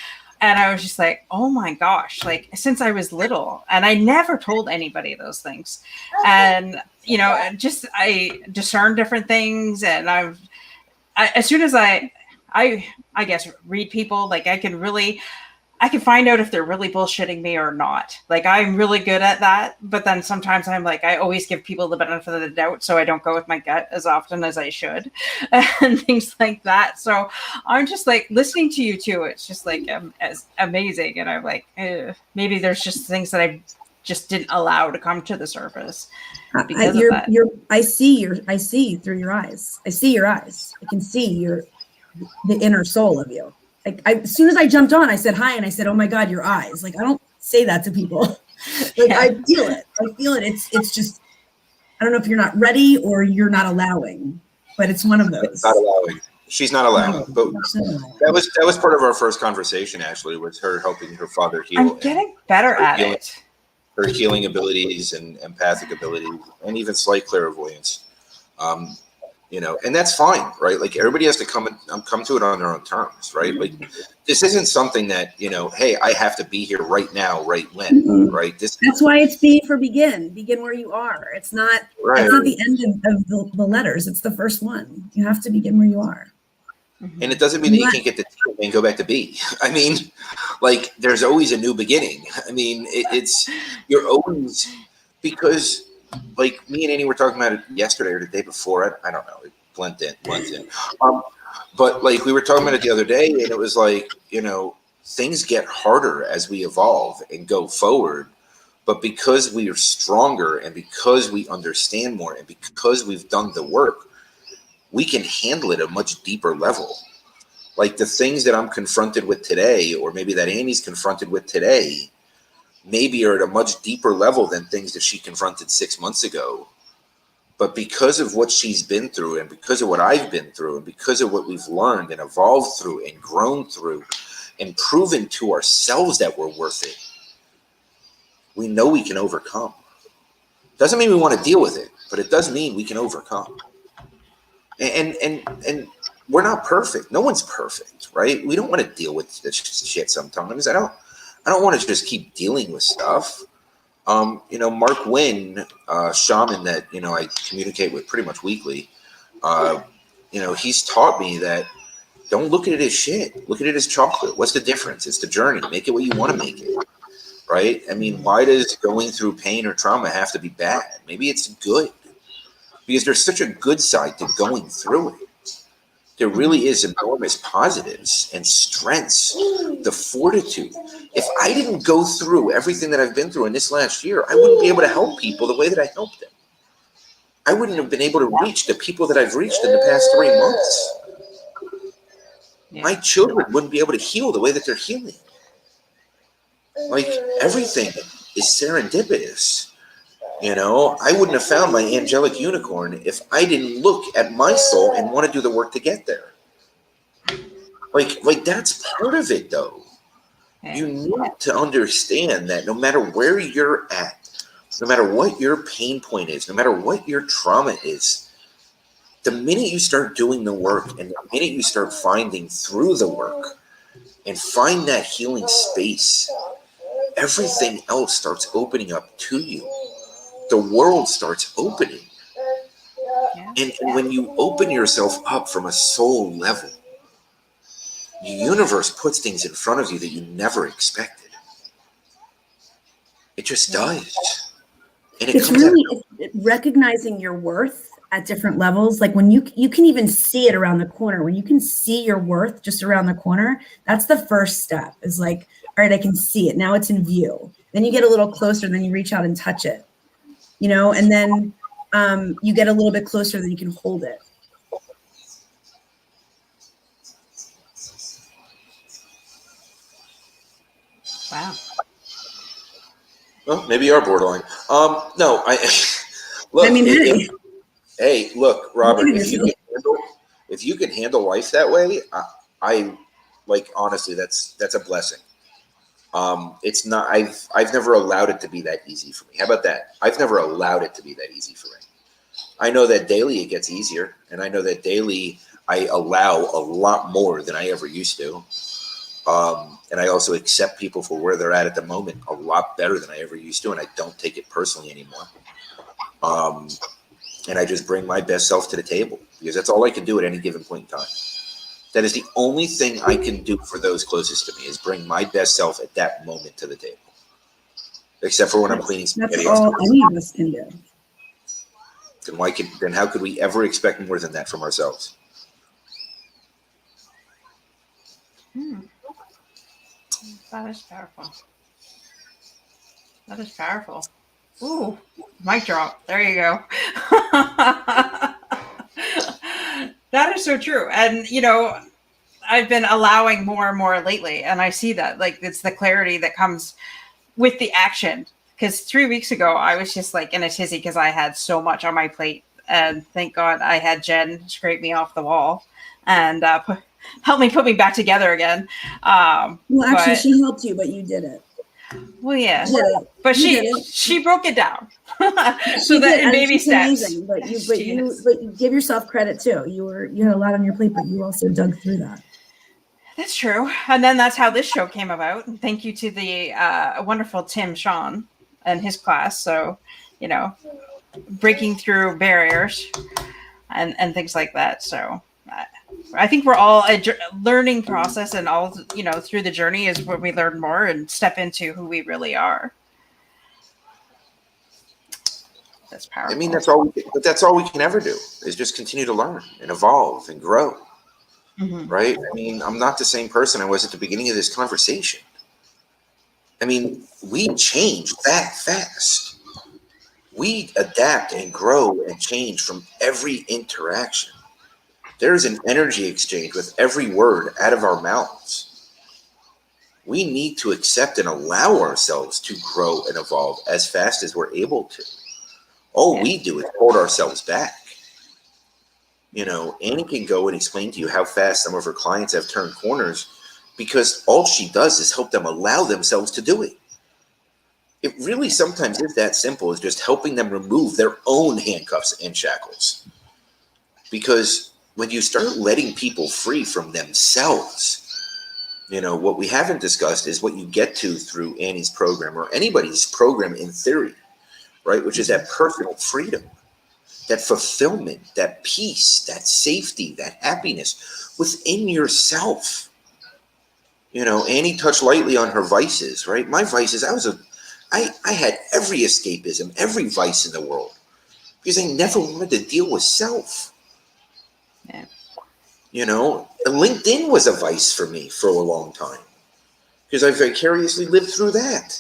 And I was just like, oh my gosh, like since I was little, and I never told anybody those things. And, you know, I discern different things. And as soon as I guess read people, like I can find out if they're really bullshitting me or not. Like I'm really good at that. But then sometimes I'm like, I always give people the benefit of the doubt. So I don't go with my gut as often as I should and things like that. So I'm just like listening to you too. It's just like as amazing. And I'm like, maybe there's just things that I just didn't allow to come to the surface. Because of that. I see through your eyes. I see your eyes. I can see the inner soul of you. Like as soon as I jumped on, I said hi and I said, "Oh my God, your eyes!" Like I don't say that to people. Like yeah. I feel it. It's just I don't know if you're not ready or you're not allowing, but it's one of those. Not allowing. She's not allowing. But that was part of our first conversation. Actually, was her helping her father heal. I'm getting better at it. Her healing abilities and empathic abilities, and even slight clairvoyance. You know, and that's fine, right? Like everybody has to come to it on their own terms, right? Like this isn't something that, you know, hey, I have to be here right now, right when, right? That's why it's B for begin where you are. It's not, right. It's not the end of the letters. It's the first one. You have to begin where you are. And it doesn't mean that you can't get to T and go back to B. I mean, like there's always a new beginning. I mean, you're always, because like me and Annie were talking about it yesterday or the day before. I don't know. It blends in. But like we were talking about it the other day, and it was like, you know, things get harder as we evolve and go forward. But because we are stronger and because we understand more and because we've done the work, we can handle it at a much deeper level. Like the things that I'm confronted with today, or maybe that Amy's confronted with today, maybe are at a much deeper level than things that she confronted 6 months ago. But because of what she's been through and because of what I've been through and because of what we've learned and evolved through and grown through and proven to ourselves that we're worth it, we know we can overcome. Doesn't mean we want to deal with it, but it does mean we can overcome. And we're not perfect. No one's perfect, right? We don't want to deal with this shit sometimes. I don't want to just keep dealing with stuff. Mark Wynn, shaman that, I communicate with pretty much weekly, he's taught me that don't look at it as shit. Look at it as chocolate. What's the difference? It's the journey. Make it what you want to make it, right? I mean, why does going through pain or trauma have to be bad? Maybe it's good because there's such a good side to going through it. There really is enormous positives and strengths, the fortitude. If I didn't go through everything that I've been through in this last year, I wouldn't be able to help people the way that I helped them. I wouldn't have been able to reach the people that I've reached in the past 3 months. Yeah. My children wouldn't be able to heal the way that they're healing. Like, everything is serendipitous. I wouldn't have found my angelic unicorn if I didn't look at my soul and want to do the work to get there. Like that's part of it, though. You need to understand that no matter where you're at, no matter what your pain point is, no matter what your trauma is, the minute you start doing the work and the minute you start finding through the work and find that healing space, everything else starts opening up to you. The world starts opening. And when you open yourself up from a soul level, the universe puts things in front of you that you never expected. It just does. And it's really recognizing your worth at different levels. Like when you can even see it around the corner, when you can see your worth just around the corner, that's the first step, is like, all right, I can see it. Now it's in view. Then you get a little closer, then you reach out and touch it. And then you get a little bit closer, then you can hold it. Wow. Well, maybe you are borderline. No, look. I mean, hey, look, Robert. If you can handle life that way, I like, honestly, that's a blessing. It's not. I've never allowed it to be that easy for me. How about that? I've never allowed it to be that easy for me. I know that daily it gets easier, and I know that daily I allow a lot more than I ever used to. And I also accept people for where they're at the moment a lot better than I ever used to, and I don't take it personally anymore. And I just bring my best self to the table because that's all I can do at any given point in time. That is the only thing I can do for those closest to me, is bring my best self at that moment to the table. Except for when I'm cleaning spaghetti. That's all any of us can do. Then how could we ever expect more than that from ourselves? That is powerful. That is powerful. Ooh, mic drop. There you go. That is so true. And, I've been allowing more and more lately, and I see that. Like, it's the clarity that comes with the action. Because 3 weeks ago, I was just like in a tizzy because I had so much on my plate. And thank God I had Jen scrape me off the wall and help me put me back together again. Well, actually, she helped you, but you did it. Well, yeah, but she broke it down so that in baby steps. Amazing, but you give yourself credit too. You had a lot on your plate, but you also dug through that. That's true, and then that's how this show came about. And thank you to the wonderful Tim Sean and his class. So, breaking through barriers and things like that. So. I think we're all a learning process, and all, through the journey is where we learn more and step into who we really are. That's powerful. I mean, that's all we can ever do, is just continue to learn and evolve and grow. Mm-hmm. Right? I mean, I'm not the same person I was at the beginning of this conversation. I mean, we change that fast. We adapt and grow and change from every interaction. There's an energy exchange with every word out of our mouths. We need to accept and allow ourselves to grow and evolve as fast as we're able to. All we do is hold ourselves back. You know, Annie can go and explain to you how fast some of her clients have turned corners because all she does is help them allow themselves to do it. It really sometimes is that simple, as just helping them remove their own handcuffs and shackles. Because when you start letting people free from themselves, you know, what we haven't discussed is what you get to through Annie's program or anybody's program in theory, right? Which is that personal freedom, that fulfillment, that peace, that safety, that happiness within yourself. You know, Annie touched lightly on her vices, right? My vices, I had every escapism, every vice in the world because I never wanted to deal with self. Yeah. You know, LinkedIn was a vice for me for a long time because I vicariously lived through that.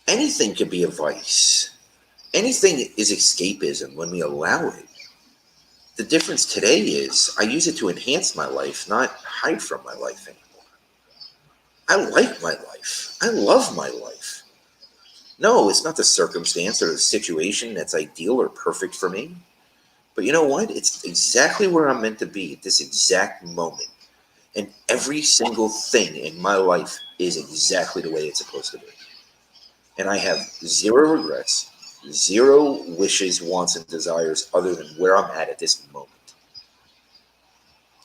Anything could be a vice. Anything is escapism when we allow it. The difference today is I use it to enhance my life, not hide from my life anymore. I like my life. I love my life. No, it's not the circumstance or the situation that's ideal or perfect for me. But you know what? It's exactly where I'm meant to be at this exact moment. And every single thing in my life is exactly the way it's supposed to be. And I have zero regrets, zero wishes, wants, and desires other than where I'm at this moment.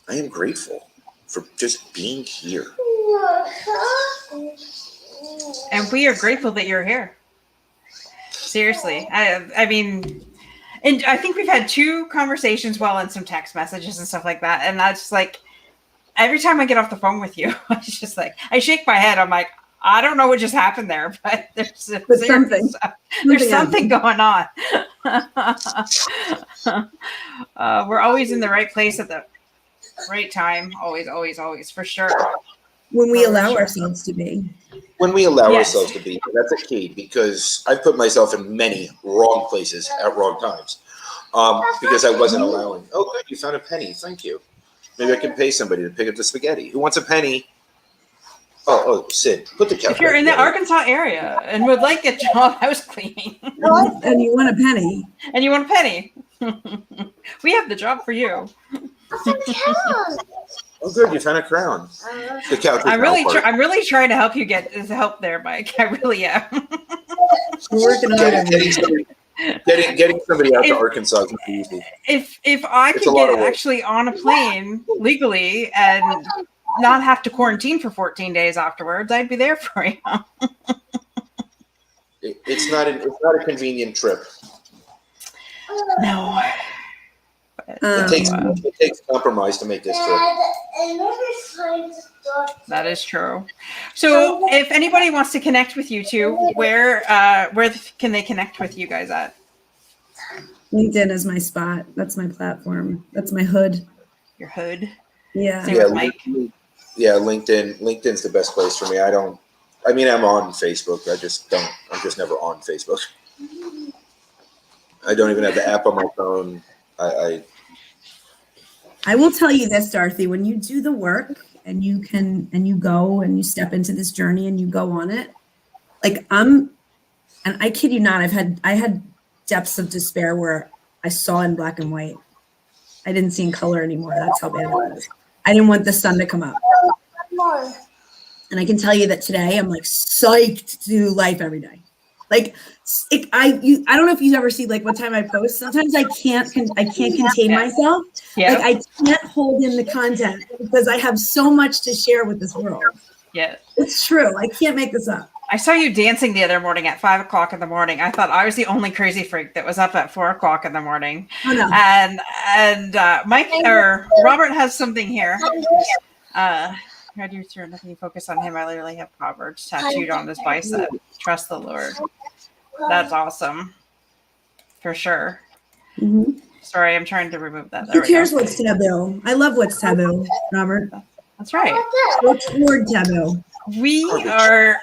I am grateful for just being here. And we are grateful that you're here. Seriously. I mean, and I think we've had 2 conversations, well, and some text messages and stuff like that. And that's like, every time I get off the phone with you, it's just like, I shake my head. I'm like, I don't know what just happened there, but there's something. There's something going on. We're always in the right place at the right time. Always, always, always, for sure. When we allow ourselves to be. When we allow ourselves to be, that's a key because I put myself in many wrong places at wrong times because I wasn't allowing. Oh, good, you found a penny. Thank you. Maybe I can pay somebody to pick up the spaghetti. Who wants a penny? Oh, Sid, put the couch. If you're in the Arkansas area and would like a job house cleaning, and you want a penny, we have the job for you. Oh, good, you found a crown. The couch. I'm really trying to help you get help there, Mike. I really am. We're working on it. Getting somebody out to Arkansas is easy. If I could get actually on a plane legally and not have to quarantine for 14 days afterwards, I'd be there for you. It's not a convenient trip. No. It takes compromise to make this trip. That is true. So if anybody wants to connect with you two, where can they connect with you guys at? LinkedIn is my spot. That's my platform. That's my hood. Your hood? Yeah. Same with Mike? Yeah, LinkedIn's the best place for me. I'm on Facebook. I'm just never on Facebook. I don't even have the app on my phone. I will tell you this, Dorothy, when you do the work and you go and you step into this journey and you go on it, and I kid you not, I had depths of despair where I saw in black and white. I didn't see in color anymore. That's how bad it was. I didn't want the sun to come up. And I can tell you that today I'm psyched to do life every day. I don't know if you ever see what time I post. Sometimes I can't contain myself. Yeah. I can't hold in the content because I have so much to share with this world. Yeah. It's true. I can't make this up. I saw you dancing the other morning at 5 o'clock in the morning. I thought I was the only crazy freak that was up at 4 o'clock in the morning. Oh, no. And Mike or Robert has something here. How do you turn nothing focus on him? I literally have Proverbs tattooed on his bicep. Trust the Lord. That's awesome. For sure. Mm-hmm. Sorry, I'm trying to remove that. Who cares what's taboo? I love what's taboo, Robert. That's right. Go toward taboo. we are,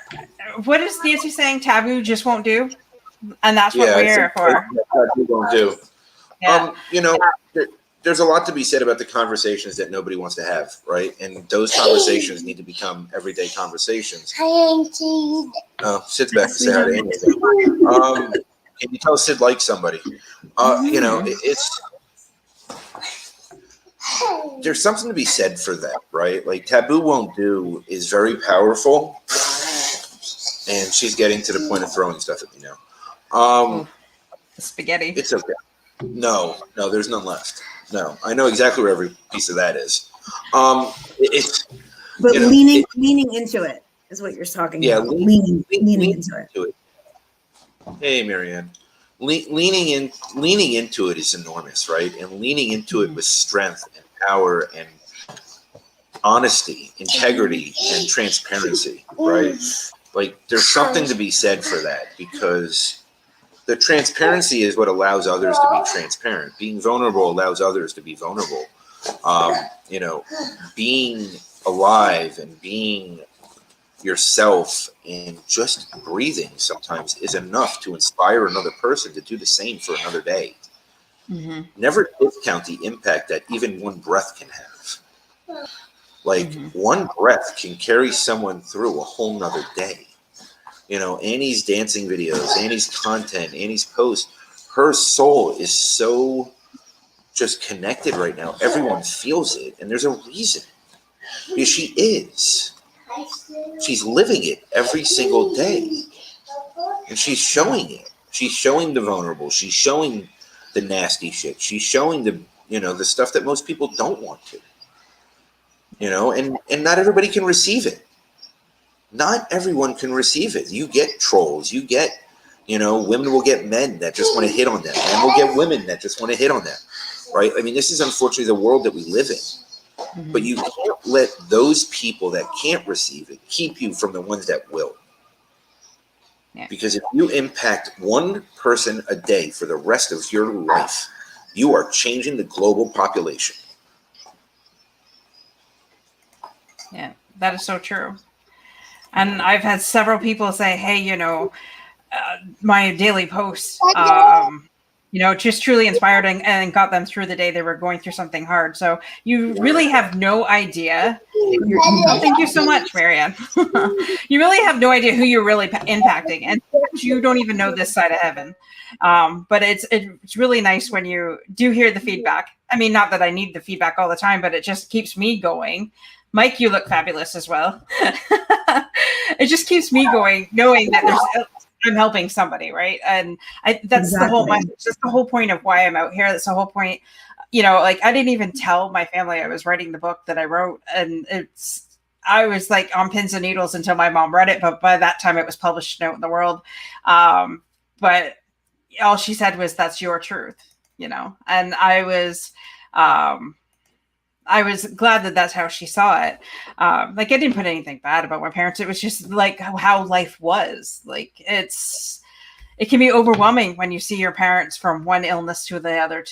what is Nancy saying? Taboo just won't do? And that's what we're here for. Taboo won't do. Yeah. There's a lot to be said about the conversations that nobody wants to have, right? And those conversations need to become everyday conversations. Sid's back to say hi to Amy. Can you tell Sid likes somebody? There's something to be said for that, right? Like taboo won't do is very powerful, and she's getting to the point of throwing stuff at me now. Spaghetti. It's okay. No, there's none left. No, I know exactly where every piece of that is. Leaning into it is what you're talking about. Leaning into it. Hey, Marianne. Leaning into it is enormous, right? And leaning into it with strength and power and honesty, integrity, and transparency, right? Like there's something to be said for that, because the transparency is what allows others to be transparent. Being vulnerable allows others to be vulnerable. Being alive and being yourself and just breathing sometimes is enough to inspire another person to do the same for another day. Mm-hmm. Never discount the impact that even one breath can have. Like one breath can carry someone through a whole nother day. Annie's dancing videos, Annie's content, Annie's posts, her soul is so just connected right now. Everyone feels it, and there's a reason. Because she is. She's living it every single day. And she's showing it. She's showing the vulnerable. She's showing the nasty shit. She's showing the stuff that most people don't want to. And not everybody can receive it. Not everyone can receive it. You get trolls. You get, women will get men that just want to hit on them. Men will get women that just want to hit on them. Right? I mean, this is unfortunately the world that we live in. Mm-hmm. But you can't let those people that can't receive it keep you from the ones that will. Yeah. Because if you impact one person a day for the rest of your life, you are changing the global population. Yeah, that is so true. And I've had several people say, hey, my daily posts, just truly inspired and got them through the day. They were going through something hard. So you really have no idea. Thank you so much, Marianne. You really have no idea who you're really impacting. And you don't even know this side of heaven. But it's really nice when you do hear the feedback. I mean, not that I need the feedback all the time, but it just keeps me going. Mike, you look fabulous as well. It just keeps me going, knowing that I'm helping somebody, right? And that's the whole point of why I'm out here. That's the whole point. I didn't even tell my family I was writing the book that I wrote, and I was like on pins and needles until my mom read it. But by that time, it was published out in the world. But all she said was, "That's your truth," and I was glad that that's how she saw it. I didn't put anything bad about my parents. It was just like how life was. Like it can be overwhelming when you see your parents from one illness to the other,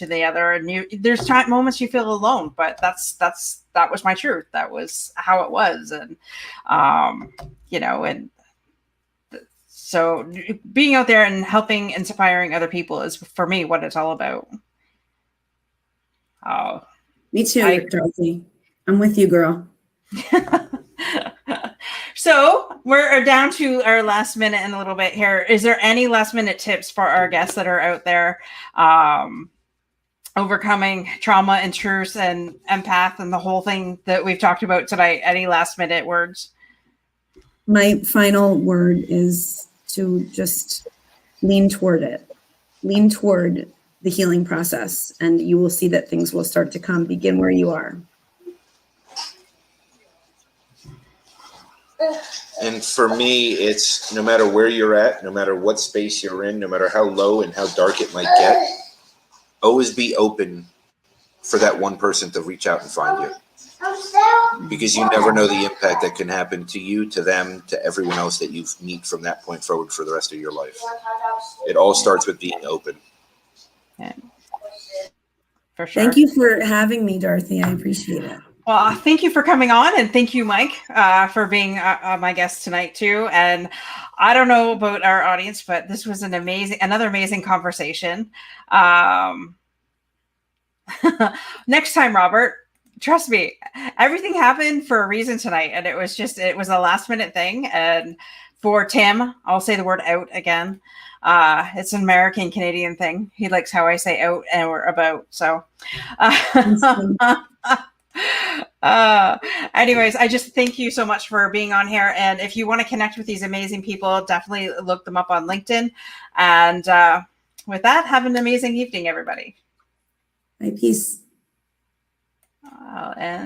and there's moments you feel alone. But that was my truth. That was how it was, and and so being out there and helping, inspiring other people is for me what it's all about. Me too, Dorothy. I'm with you, girl. So we're down to our last minute in a little bit here. Is there any last minute tips for our guests that are out there overcoming trauma and truth and empath and the whole thing that we've talked about tonight? Any last minute words? My final word is to just lean toward it. Lean toward the healing process, and you will see that things will start to come. Begin where you are. And for me, it's no matter where you're at, no matter what space you're in, no matter how low and how dark it might get, always be open for that one person to reach out and find you. Because you never know the impact that can happen to you, to them, to everyone else that you meet from that point forward for the rest of your life. It all starts with being open. Yeah. For sure. Thank you for having me, Dorothy. I appreciate it. Well, thank you for coming on, and thank you, Mike, for being my guest tonight too. And I don't know about our audience, but this was another amazing conversation. Next time, Robert, trust me, everything happened for a reason tonight, and it was a last minute thing. And for Tim, I'll say the word out again. It's an American Canadian thing. He likes how I say out or about. So, anyways, I just thank you so much for being on here. And if you want to connect with these amazing people, definitely look them up on LinkedIn. And with that, have an amazing evening, everybody. Bye, peace. And